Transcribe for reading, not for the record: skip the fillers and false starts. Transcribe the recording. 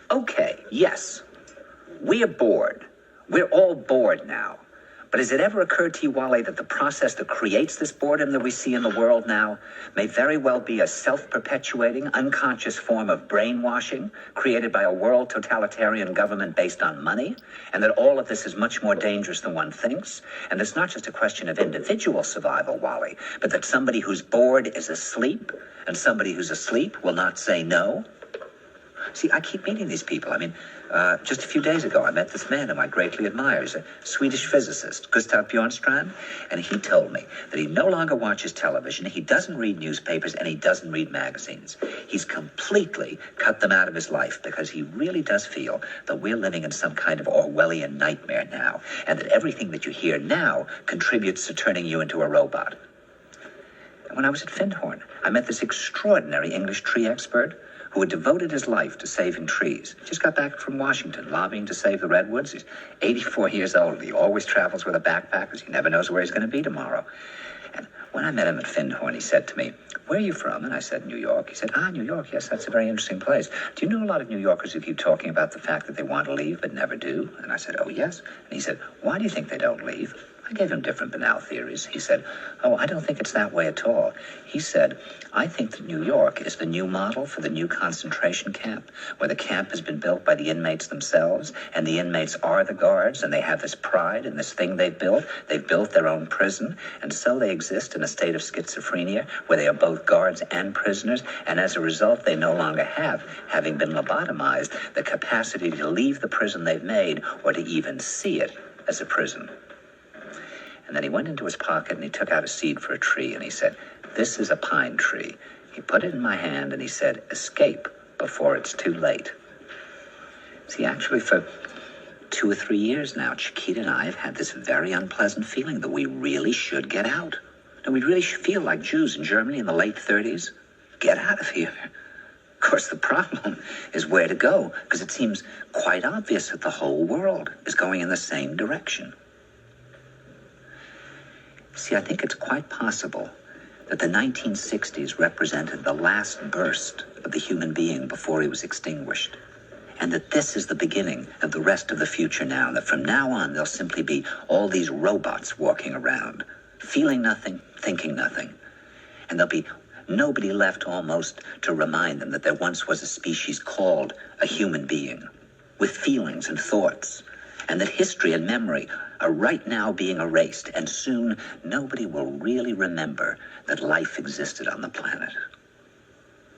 Okay, yes, we're bored. We're all bored now. But has it ever occurred to you, Wally, that the process that creates this boredom that we see in the world now may very well be a self-perpetuating, unconscious form of brainwashing created by a world totalitarian government based on money, and that all of this is much more dangerous than one thinks, and it's not just a question of individual survival, Wally, but that somebody who's bored is asleep, and somebody who's asleep will not say no? See, I keep meeting these people. Just a few days ago, I met this man whom I greatly admire. He's a Swedish physicist, Gustav Bjornstrand, and he told me that he no longer watches television, he doesn't read newspapers, and he doesn't read magazines. He's completely cut them out of his life because he really does feel that we're living in some kind of Orwellian nightmare now, and that everything that you hear now contributes to turning you into a robot. And when I was at Findhorn, I met this extraordinary English tree expert who had devoted his life to saving trees. He just got back from Washington, lobbying to save the redwoods. He's 84 years old. He always travels with a backpack because he never knows where he's going to be tomorrow. And when I met him at Findhorn, he said to me, "Where are you from?" And I said, "New York." He said, "New York, yes, that's a very interesting place. Do you know a lot of New Yorkers who keep talking about the fact that they want to leave but never do?" And I said, "Oh, yes." And he said, "Why do you think they don't leave?" I gave him different banal theories. He said, "Oh, I don't think it's that way at all." He said, "I think that New York is the new model for the new concentration camp, where the camp has been built by the inmates themselves, and the inmates are the guards, and they have this pride in this thing they've built. They've built their own prison, and so they exist in a state of schizophrenia, where they are both guards and prisoners, and as a result, they no longer have, having been lobotomized, the capacity to leave the prison they've made, or to even see it as a prison." And then he went into his pocket and he took out a seed for a tree and he said, "This is a pine tree." He put it in my hand and he said, "Escape before it's too late." See, actually for 2 or 3 years now, Chiquita and I have had this very unpleasant feeling that we really should get out. And we really should feel like Jews in Germany in the late 30s. Get out of here. Of course, the problem is where to go, because it seems quite obvious that the whole world is going in the same direction. See, I think it's quite possible that the 1960s represented the last burst of the human being before he was extinguished, and that this is the beginning of the rest of the future now, and that from now on there'll simply be all these robots walking around, feeling nothing, thinking nothing, and there'll be nobody left almost to remind them that there once was a species called a human being, with feelings and thoughts, and that history and memory are right now being erased, and soon nobody will really remember that life existed on the planet.